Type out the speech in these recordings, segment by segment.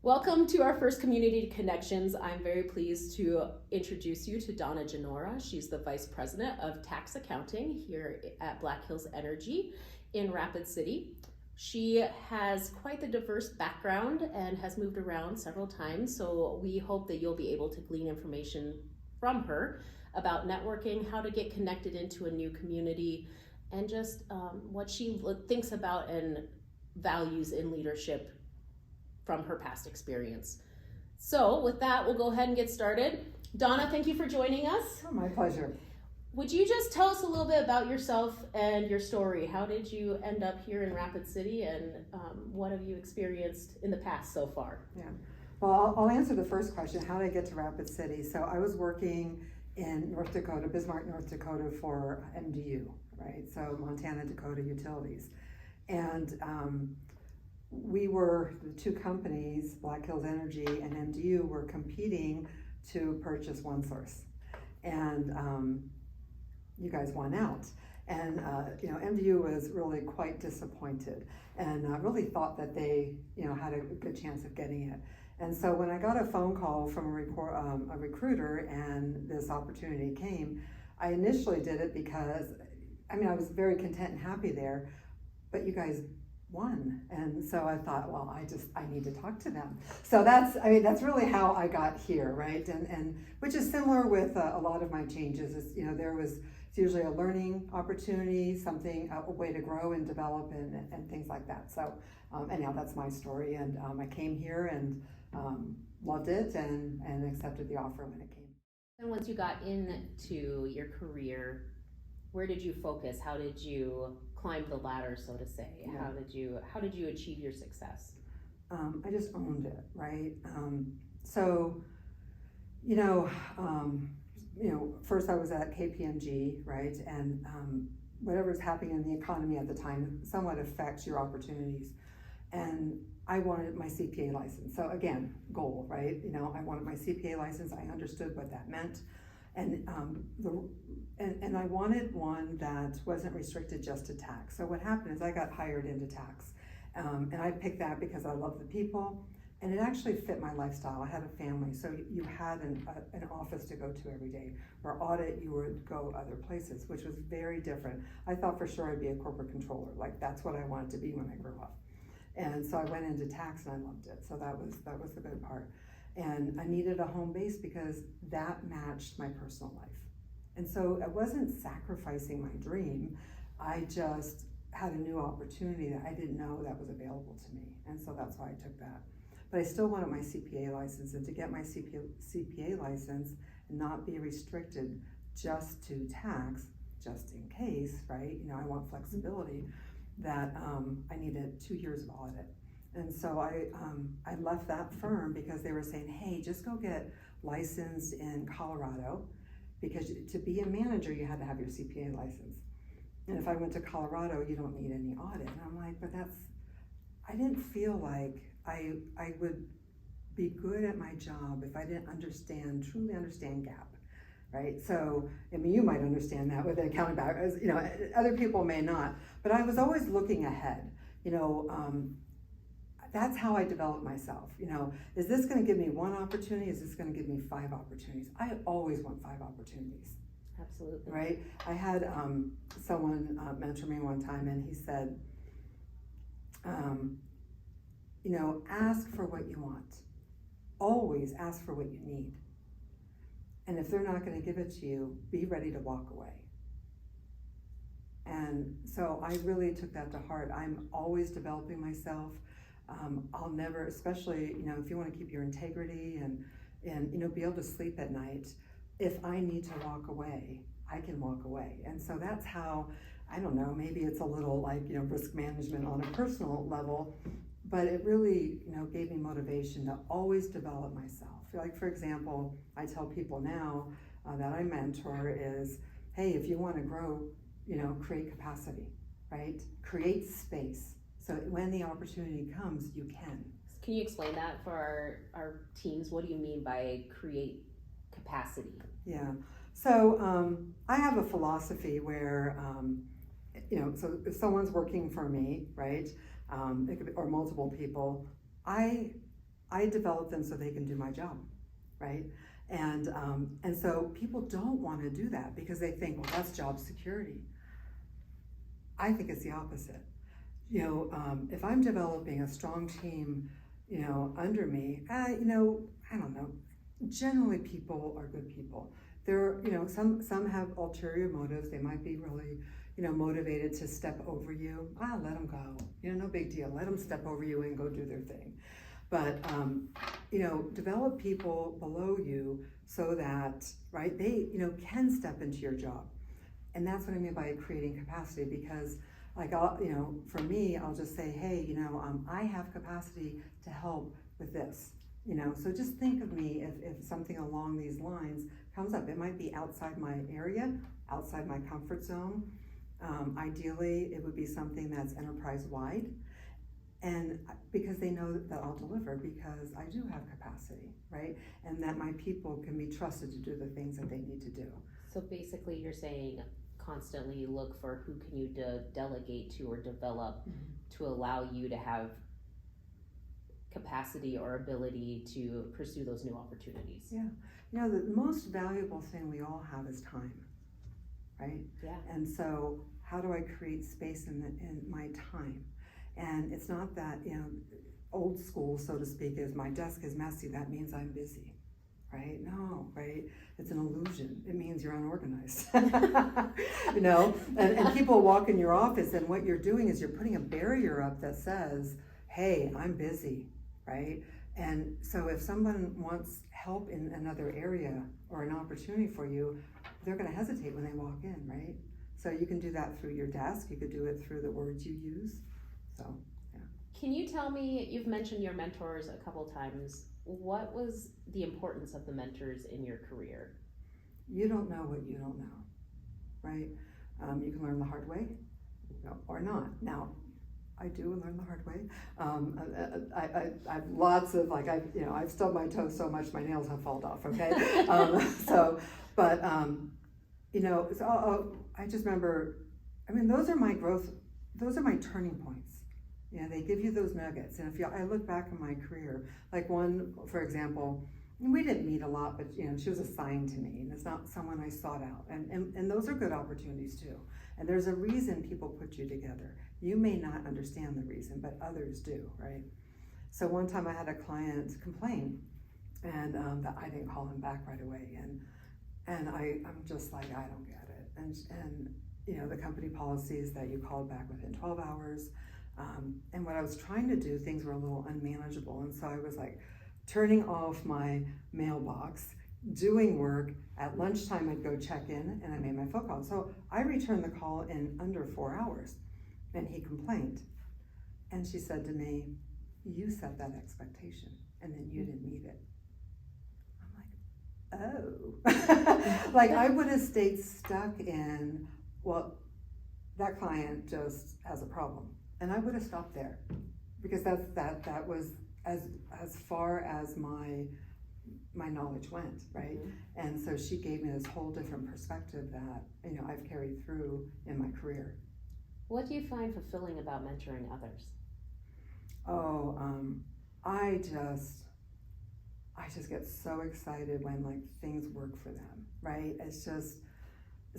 Welcome to our first Community Connections. I'm very pleased to introduce you to Donna Genora. She's the Vice President of Tax Accounting here at Black Hills Energy in Rapid City. She has quite the diverse background and has moved around several times, so we hope that you'll be able to glean information from her about networking, how to get connected into a new community, and just what she thinks about and values in leadership from her past experience. So with that, we'll go ahead and get started. Donna, thank you for joining us. Oh, my pleasure. Would you just tell us a little bit about yourself and your story? How did you end up here in Rapid City, and what have you experienced in the past so far? Yeah, well, I'll answer the first question. How did I get to Rapid City? So I was working in North Dakota, Bismarck, North Dakota for MDU, right? So Montana Dakota Utilities. And we were, the two companies, Black Hills Energy and MDU, were competing to purchase OneSource. And you guys won out. And MDU was really quite disappointed and really thought that they had a good chance of getting it. And so when I got a phone call from a recruiter and this opportunity came, I initially did it because, I was very content and happy there, but you guys won. And so I thought, well, I need to talk to them. So that's really how I got here, right? And which is similar with a lot of my changes. Is it's usually a learning opportunity, something, a way to grow and develop and things like that. So anyhow, that's my story. And I came here and loved it and accepted the offer when it came. And once you got into your career, where did you focus? How did you climb the ladder, so to say? Yeah. How did you achieve your success? I just owned it, right? First I was at KPMG, right? And whatever's happening in the economy at the time somewhat affects your opportunities. And I wanted my CPA license. So again, goal, right? I wanted my CPA license. I understood what that meant. And I wanted one that wasn't restricted just to tax. So what happened is I got hired into tax. And I picked that because I love the people, and it actually fit my lifestyle. I had a family, so you had an office to go to every day. For audit, you would go other places, which was very different. I thought for sure I'd be a corporate controller. Like, that's what I wanted to be when I grew up. And so I went into tax and I loved it. So that was the good part. And I needed a home base because that matched my personal life. And so I wasn't sacrificing my dream. I just had a new opportunity that I didn't know that was available to me. And so that's why I took that. But I still wanted my CPA license, and to get my CPA license and not be restricted just to tax, just in case, right? I want flexibility, that I needed 2 years of audit. And so I left that firm because they were saying, hey, just go get licensed in Colorado, because to be a manager, you had to have your CPA license. And if I went to Colorado, you don't need any audit. And I'm like, but I didn't feel like I would be good at my job if I didn't truly understand GAAP, right? So, you might understand that with an accounting background, other people may not, but I was always looking ahead, That's how I developed myself. Is this going to give me one opportunity? Is this going to give me 5 opportunities? I always want 5 opportunities. Absolutely. Right? I had someone mentor me one time, and he said, ask for what you want. Always ask for what you need. And if they're not going to give it to you, be ready to walk away. And so I really took that to heart. I'm always developing myself. I'll never, especially, if you want to keep your integrity and be able to sleep at night, if I need to walk away, I can walk away. And so that's how, I don't know, maybe it's a little like, risk management on a personal level, but it really, gave me motivation to always develop myself. Like, for example, I tell people now that I mentor is, hey, if you want to grow, create capacity, right? Create space. So when the opportunity comes, you can. Can you explain that for our teams? What do you mean by create capacity? Yeah. So I have a philosophy where so if someone's working for me, right, it could be, or multiple people, I develop them so they can do my job, right? And so people don't want to do that because they think, well, that's job security. I think it's the opposite. If I'm developing a strong team, under me, I don't know. Generally, people are good people. There, some have ulterior motives. They might be really, motivated to step over you. Let them go. No big deal. Let them step over you and go do their thing. But, develop people below you so that, right, they, can step into your job. And that's what I mean by creating capacity, because like, for me, I'll just say, hey, I have capacity to help with this, so just think of me if something along these lines comes up. It might be outside my area, outside my comfort zone. Ideally, it would be something that's enterprise-wide, and because they know that I'll deliver because I do have capacity, right? And that my people can be trusted to do the things that they need to do. So basically you're saying constantly look for who can you delegate to or develop to allow you to have capacity or ability to pursue those new opportunities. Yeah, the most valuable thing we all have is time, right? Yeah. And so how do I create space in my time? And it's not that, old school, so to speak, is my desk is messy, that means I'm busy, right? No, right? It's an illusion. It means you're unorganized. And people walk in your office, and what you're doing is you're putting a barrier up that says, hey, I'm busy, right? And so if someone wants help in another area or an opportunity for you, they're going to hesitate when they walk in, right? So you can do that through your desk. You could do it through the words you use. So, yeah. Can you tell me, you've mentioned your mentors a couple times. What was the importance of the mentors in your career? You don't know what you don't know, right? You can learn the hard way, or not. Now, I do learn the hard way. I have lots of, I've stubbed my toe so much my nails have fallen off, okay? I just remember, those are my growth, those are my turning points. They give you those nuggets. And I look back in my career, like one, for example, we didn't meet a lot, but she was assigned to me, and it's not someone I sought out. And those are good opportunities too. And there's a reason people put you together. You may not understand the reason, but others do, right? So one time I had a client complain, and that I didn't call him back right away. And I'm just like, I don't get it. And the company policy is that you call back within 12 hours. And what I was trying to do, things were a little unmanageable. And so I was like turning off my mailbox, doing work. At lunchtime, I'd go check in, and I made my phone call. So I returned the call in under 4 hours, and he complained. And she said to me, you set that expectation, and then you didn't meet it. I'm like, oh. Like I would have stayed stuck in, well, that client just has a problem. And I would have stopped there, because that was as far as my knowledge went, right? Mm-hmm. And so she gave me this whole different perspective that I've carried through in my career. What do you find fulfilling about mentoring others? I just get so excited when things work for them, right? It's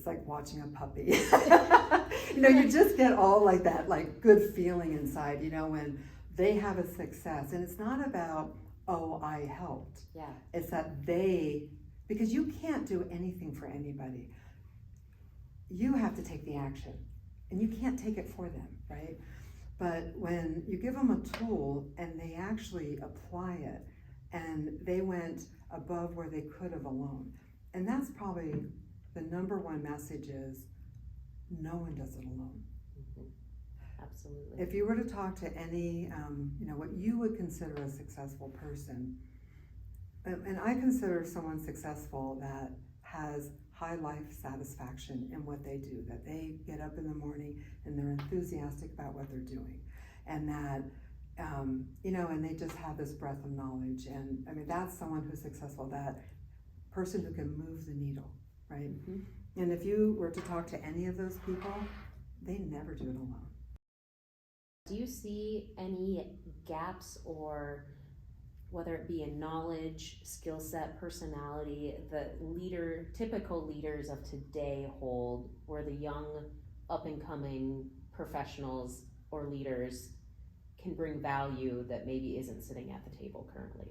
like watching a puppy. You just get all that good feeling inside, when they have a success. And it's not about, oh, I helped. Yeah. It's that because you can't do anything for anybody. You have to take the action, and you can't take it for them, right? But when you give them a tool and they actually apply it, and they went above where they could have alone. And that's probably the number one message is, no one does it alone. Mm-hmm. Absolutely. If you were to talk to any, what you would consider a successful person, and I consider someone successful that has high life satisfaction in what they do, that they get up in the morning and they're enthusiastic about what they're doing, and that, and they just have this breadth of knowledge. And that's someone who's successful, that person who can move the needle, right? Mm-hmm. And if you were to talk to any of those people, they never do it alone. Do you see any gaps, or whether it be in knowledge, skill set, personality, that typical leaders of today hold, where the young up and coming professionals or leaders can bring value that maybe isn't sitting at the table currently?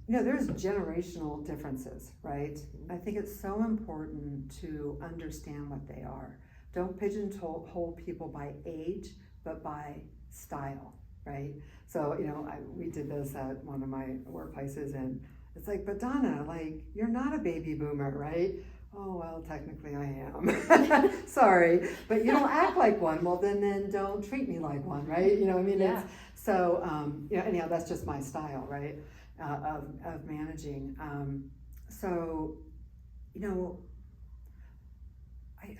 There's generational differences, right? I think it's so important to understand what they are. Don't pigeonhole people by age, but by style, right? So, we did this at one of my workplaces, and it's like, but Donna, like, you're not a baby boomer, right? Oh, well, technically I am. Sorry, but you don't act like one. Well, then don't treat me like one, right? Yeah. Anyhow, that's just my style, right? Of managing.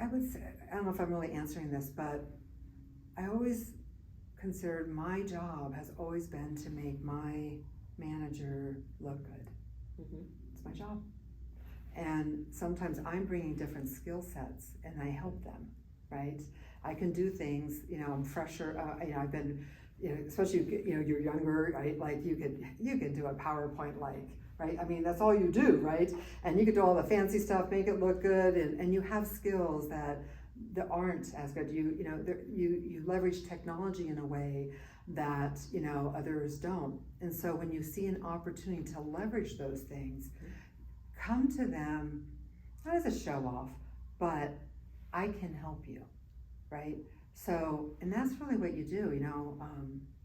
I would say, I don't know if I'm really answering this, but I always considered my job has always been to make my manager look good. Mm-hmm. It's my job. And sometimes I'm bringing different skill sets and I help them, right? I can do things, I'm fresher, I've been, especially, you're younger, right? Like you could do a PowerPoint, right? I mean, that's all you do, right? And you could do all the fancy stuff, make it look good, and you have skills that aren't as good. You leverage technology in a way that, others don't. And so when you see an opportunity to leverage those things, come to them, not as a show off, but I can help you, right? So, and that's really what you do,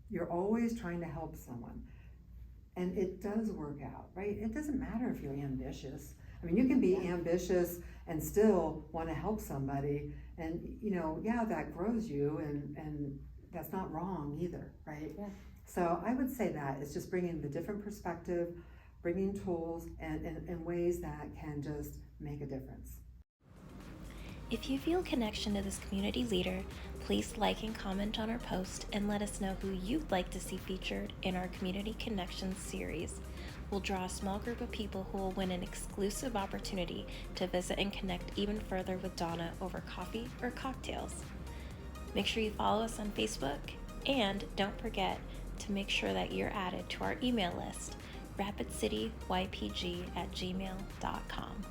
you're always trying to help someone. And it does work out, right? It doesn't matter if you're ambitious. I mean, you can be ambitious and still want to help somebody. And, that grows you, and that's not wrong either, right? Yeah. So I would say that it's just bringing the different perspective, bringing tools and ways that can just make a difference. If you feel connection to this community leader, please like and comment on our post and let us know who you'd like to see featured in our Community Connections series. We'll draw a small group of people who will win an exclusive opportunity to visit and connect even further with Donna over coffee or cocktails. Make sure you follow us on Facebook, and don't forget to make sure that you're added to our email list, rapidcityypg@gmail.com.